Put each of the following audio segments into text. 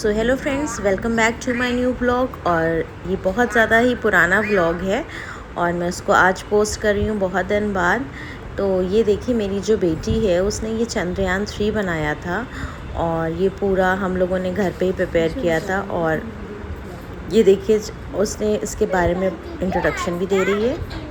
So hello friends, welcome back to my new vlog. और ये बहुत ज़्यादा ही पुराना व्लॉग है और मैं उसको आज पोस्ट कर रही हूँ बहुत दिन बाद। तो ये देखिए, मेरी जो बेटी है उसने ये चंद्रयान 3 बनाया था और ये पूरा हम लोगों ने घर पे ही प्रिपेयर किया था। और ये देखिए, उसने इसके बारे में इंट्रोडक्शन भी दे रही है।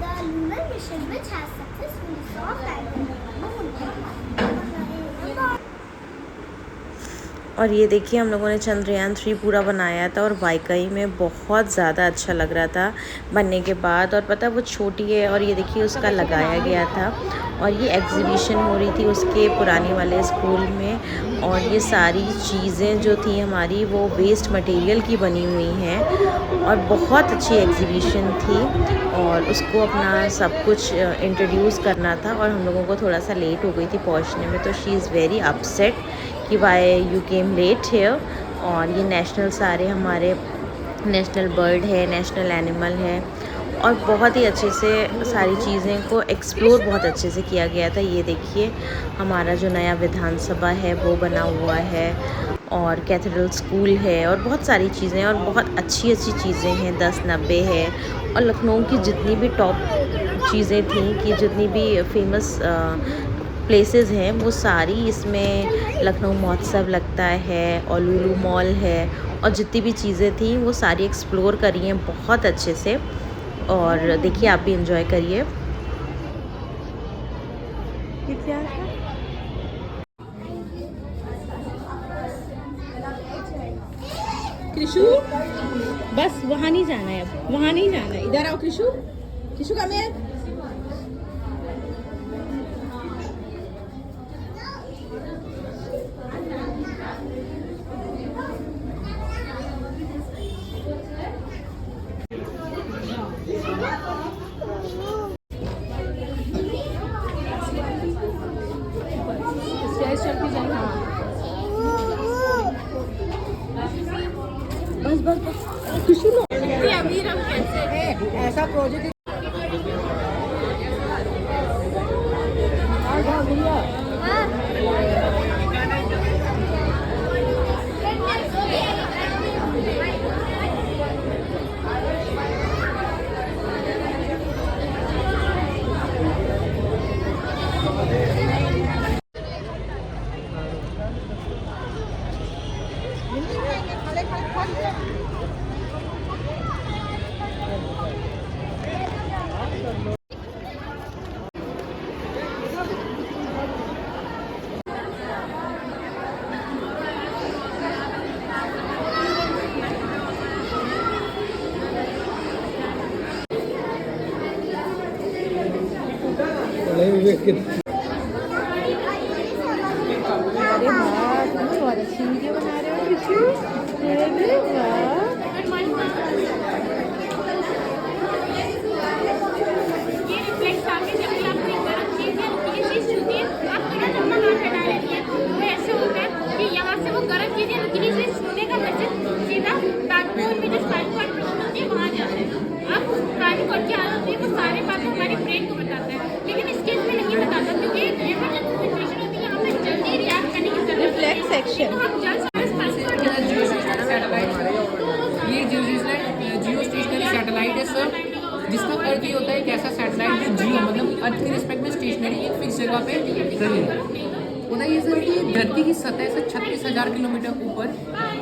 The lunar mission which has successfully sought landing on the moon. और ये देखिए, हम लोगों ने चंद्रयान 3 पूरा बनाया था और वाकई में बहुत ज़्यादा अच्छा लग रहा था बनने के बाद। और पता है, वो छोटी है और ये देखिए उसका लगाया गया था और ये एग्जीबिशन हो रही थी उसके पुराने वाले स्कूल में। और ये सारी चीज़ें जो थी हमारी, वो वेस्ट मटेरियल की बनी हुई हैं और बहुत अच्छी एग्जीबिशन थी। और उसको अपना सब कुछ इंट्रोड्यूस करना था और हम लोगों को थोड़ा सा लेट हो गई थी पहुंचने में। तो शी इज़ वेरी अपसेट कि why you came late here. और ये नेशनल सारे हमारे नेशनल बर्ड है, नेशनल एनिमल है और बहुत ही अच्छे से सारी चीज़ें को एक्सप्लोर बहुत अच्छे से किया गया था। ये देखिए, हमारा जो नया विधानसभा है वो बना हुआ है और कैथेड्रल स्कूल है और बहुत सारी चीज़ें और बहुत अच्छी अच्छी चीज़ें हैं। 1090 है और लखनऊ की जितनी भी टॉप चीज़ें थी, कि जितनी भी फेमस प्लेसेस हैं वो सारी इसमें, लखनऊ महोत्सव लगता है और लुलु मॉल है और जितनी भी चीज़ें थी वो सारी एक्सप्लोर करी हैं बहुत अच्छे से। और देखिए, आप भी एंजॉय करिए। ये क्या है? कृषु, बस वहाँ नहीं जाना है, अब वहाँ नहीं जाना है, इधर आओ कृषु। कृषु कम है। बस बस बस कृषु लो। अभी हम कैसे है ऐसा प्रोजेक्ट अरे वाह, तुम बहुत अच्छी वीडियो बना रहे हो कृषु। अरे वाह, रिफ्लेक्ट सेक्शन। ये जियो स्टेशनरी सैटेलाइट है सर, जिसका अर्थ ये होता है कि ऐसा सैटेलाइट जो जियो मतलब अर्थ के रिस्पेक्ट में स्टेशनरी एक फिक्स जगह पे रहे। बताइए सर कि धरती की सतह से 36,000 किलोमीटर ऊपर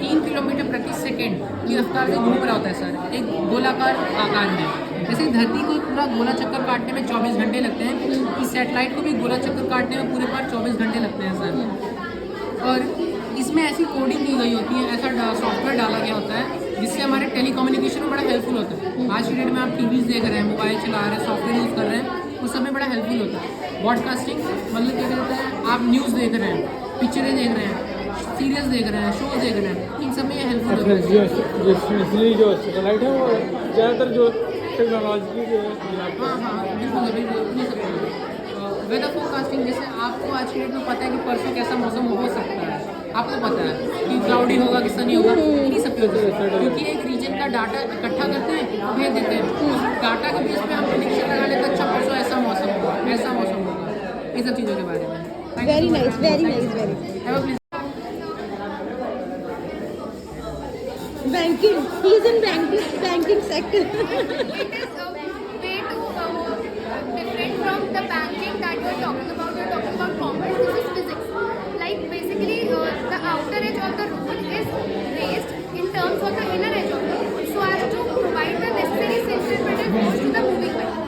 3 किलोमीटर प्रति सेकेंड की रफ्तार से घूम रहा होता है सर, एक गोलाकार आकार में। जैसे धरती को पूरा गोला चक्कर काटने में 24 घंटे लगते हैं, इस सैटेलाइट को भी गोला चक्कर काटने में पूरे पार 24 घंटे लगते हैं सर। और इसमें ऐसी कोडिंग की गई होती है, ऐसा सॉफ्टवेयर डाला गया होता है जिससे हमारे टेलीकम्युनिकेशन में बड़ा हेल्पफुल होता है। आज की डेट में आप टीवीज़ देख रहे हैं, मोबाइल चला रहे हैं, सॉफ्टवेयर यूज़ कर रहे हैं, उस समय बड़ा हेल्पफुल होता है। ब्रॉडकास्टिंग मतलब क्या कहते हैं, आप न्यूज़ देख रहे हैं, पिक्चरें देख रहे हैं, सीरियल्स देख रहे हैं, शो देख रहे हैं, इन सब में ये हेल्पफुल होता है। इसलिए जो सैटेलाइट है वो ज़्यादातर जो टेक्नोलॉजी की हाँ बिल्कुल। वेदर फोरकास्टिंग, जैसे आपको आज की डेट में पता है कि परसों कैसा मौसम हो सकता है, आपको पता है कि क्लाउडी होगा कि सनी होगा, इन्हीं सब की वजह से, क्योंकि एक रीजन का डाटा इकट्ठा करते हैं, भेज देते हैं, उस डाटा के बेस पे हम प्रेडिक्शन लगा लेते हैं, अच्छा परसों ऐसा मौसम होगा, ऐसा मौसम होगा, इन सब चीज़ों के बारे में। Very nice, very nice, very banking, he is in banking sector. It is way too different from the banking that you are talking about. You are talking about commerce. This is physics. Like basically, the outer edge of the rule is raised in terms of the inner edge of the rule, so as to provide the necessary centripetal force to the moving body.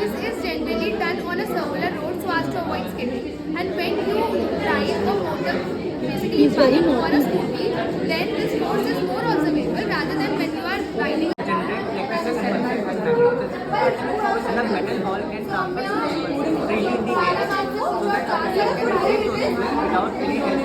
This is generally done on a circular road so as to avoid skidding. And when you drive a motor, basically He's very bike or a naughty. scooty, then this force is more observable rather than when you are riding. metal ball can transfer freely in the air so that the metal can rotate without any help.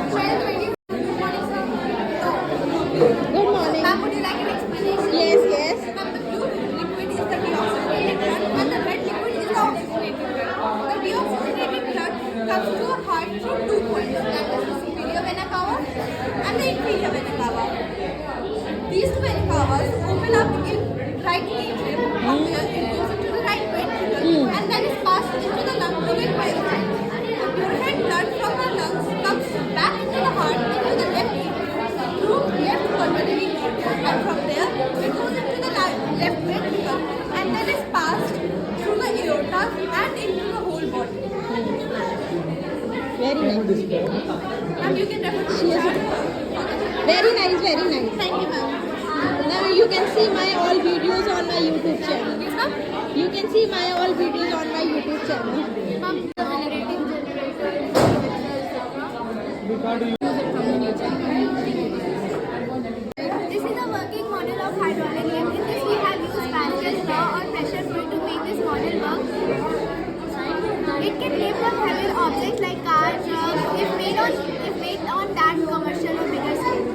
Good morning. Ma'am, would you like an explanation? Yes, yes. Ma'am, the blue liquid is the deoxygenated blood and the red liquid is the oxygenated blood. The deoxygenated blood comes to our heart through 2 points, that is the superior vena cava and the inferior vena cava. These two vena cavas open up in right atrium, from where it goes into the right ventricle and then is passed into the lung to get purified. The purified blood from the lungs comes back into the heart into the left atrium through left pulmonary artery, and from there it goes into the left ventricle and then is passed through the aorta and into the whole body. Very nice. Ma'am, you can refer to the chart. Very nice, very nice. Thank you, ma'am. Now you can see my all videos on my YouTube channel. Yes, ma'am. You can see my all videos on my YouTube channel. Ma'am, the generating generator, This is a working model of hydraulic lift. In this we have used Pascal's law or pressure fluid to make this model work. It can lift up heavy objects like car, truck, if made on that commercial or bigger scale.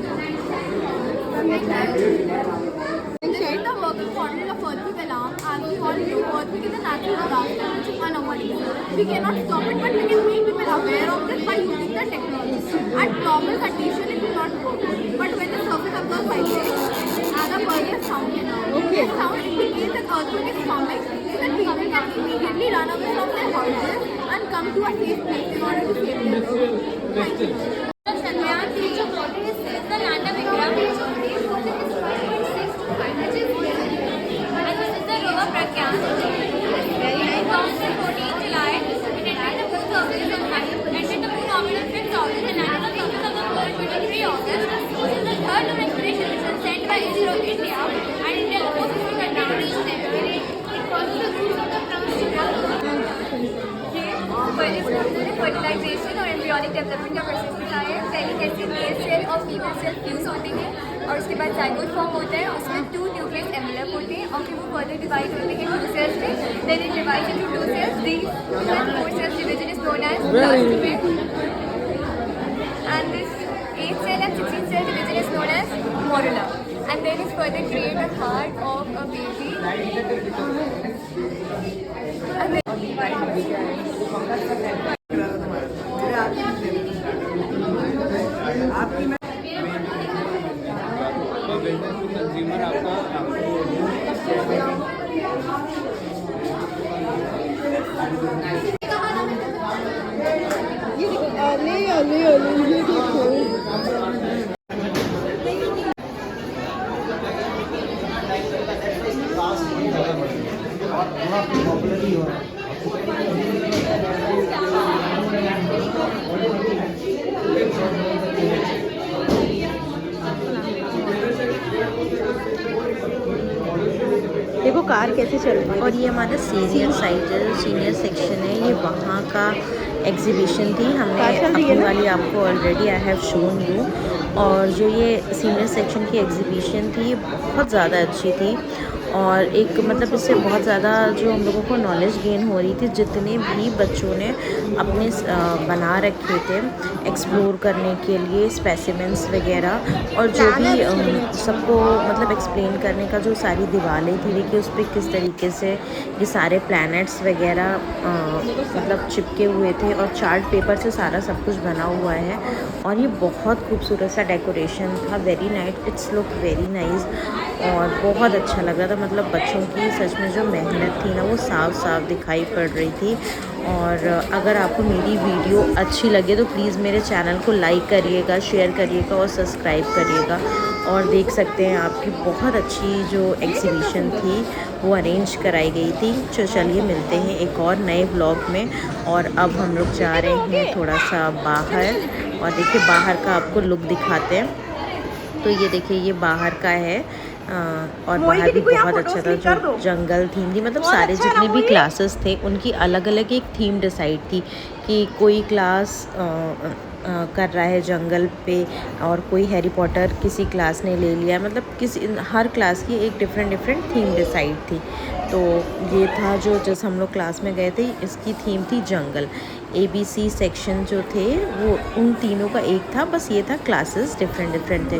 This is the working model of earthquake alarm. As we all know, earthquake is a natural disaster which is unavoidable. We cannot stop it, but we can make people aware of this by using the technology. At normal condition, it will not work. But when the surface of the vibrates, and a burning sound can Okay. This sound indicates that earthquake is coming, so that people can immediately run away from their houses and come to a safe place in order to save their lives. Thank you. The Chandrayaan 3 of water is the lander Vikram, which is 5.625 inches. And this is the rover Pragyan. It launched on 14th July. It entered the moon surface on entered the moon orbit on 5th August and landed on the surface of the moon on 23 August. This is the third lunar expedition mission sent by ISRO India, and India was to conduct each level. It follows the rules of the fertilization और embryonic development का process होता है। पहले कैसे male cell और female cell fuse होते हैं और उसके बाद जाइगोट फॉर्म होता है, उसमें 2 न्यूक्लियस एनवेलप होते हैं और फिर वो फर्दर डिवाइड होते हैं 2 सेल्स में। Then it divides into 2 cells. The 4 cells division is known as blastomere and this 8 cell and 16 cell division is known as morula, and then is further create a heart of a baby. And then consumer आपका ये देखो। देखो car कैसे चल रही है। और ये हमारा सीनियर सेक्शन है। ये वहाँ का एग्जीबिशन थी, हमने अपनी वाली आपको already I have shown you. और जो ये सीनियर सेक्शन की एग्जीबिशन थी बहुत ज़्यादा अच्छी थी और एक मतलब इससे बहुत ज़्यादा जो हम लोगों को नॉलेज गेन हो रही थी। जितने भी बच्चों ने अपने बना रखे थे एक्सप्लोर करने के लिए स्पेसिमेंट्स वगैरह, और जो भी सबको मतलब एक्सप्लेन करने का जो सारी दीवारें थी, देखिए उस पर किस तरीके से ये सारे प्लैनेट्स वगैरह मतलब चिपके हुए थे और चार्ट पेपर से सारा सब कुछ बना हुआ है। और ये बहुत खूबसूरत सा डेकोरेशन था, very nice, it's look very nice और बहुत अच्छा लग रहा था। तो मतलब बच्चों की सच में जो मेहनत थी ना वो साफ साफ दिखाई पड़ रही थी। और अगर आपको मेरी वीडियो अच्छी लगे तो प्लीज़ मेरे चैनल को लाइक करिएगा, शेयर करिएगा और सब्सक्राइब करिएगा। और देख सकते हैं आपकी बहुत अच्छी जो एग्जीबिशन थी वो अरेंज कराई गई थी। तो चलिए मिलते हैं एक और नए व्लॉग में। और अब हम लोग जा रहे हैं थोड़ा सा बाहर, और देखिए बाहर का आपको लुक दिखाते हैं। तो ये देखिए ये बाहर का है, और बाहर भी बहुत अच्छा था। जो जंगल थीम थी, मतलब सारे जितने भी क्लासेस थे उनकी अलग अलग एक थीम डिसाइड थी कि कोई क्लास कर रहा है जंगल पे, और कोई हैरी पॉटर किसी क्लास ने ले लिया, मतलब किसी हर क्लास की एक डिफरेंट थीम डिसाइड थी। तो ये था जो जैसे हम लोग क्लास में गए थे, इसकी थीम थी जंगल। ABC सेक्शन जो थे वो उन तीनों का एक था, बस ये था क्लासेस डिफरेंट थे।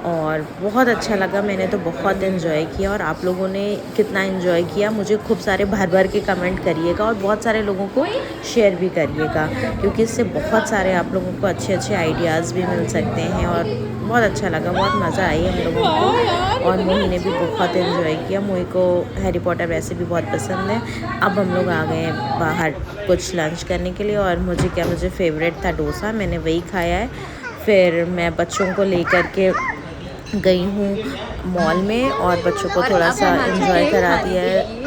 और बहुत अच्छा लगा, मैंने तो बहुत इन्जॉय किया। और आप लोगों ने कितना इन्जॉय किया मुझे खूब सारे भर के कमेंट करिएगा, और बहुत सारे लोगों को शेयर भी करिएगा, क्योंकि इससे बहुत सारे आप लोगों को अच्छे आइडियाज़ भी मिल सकते हैं। और बहुत अच्छा लगा, बहुत मज़ा आई हम लोगों को। और मोही ने भी बहुत इन्जॉय किया, मोही को हैरी पॉटर वैसे भी बहुत पसंद है। अब हम लोग आ गए हैं बाहर कुछ लंच करने के लिए, और मुझे फेवरेट था डोसा, मैंने वही खाया है। फिर मैं बच्चों को लेकर के गई हूँ मॉल में, और बच्चों को थोड़ा सा एंजॉय करा दिया है।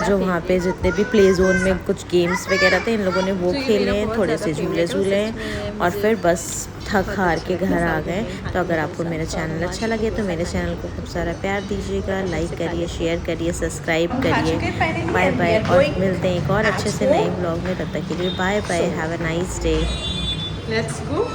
जो वहाँ पे जितने भी प्ले जोन में कुछ गेम्स वगैरह थे, इन लोगों ने वो खेले हैं, थोड़े से झूले हैं, और फिर बस थक हार के घर आ गए। तो अगर आपको मेरा चैनल अच्छा लगे तो मेरे चैनल को खूब सारा प्यार दीजिएगा, लाइक करिए, शेयर करिए, सब्सक्राइब करिए। बाय बाय, और मिलते हैं एक और अच्छे से नए ब्लॉग में। तब तक के लिए bye bye, have a nice day. Let's go.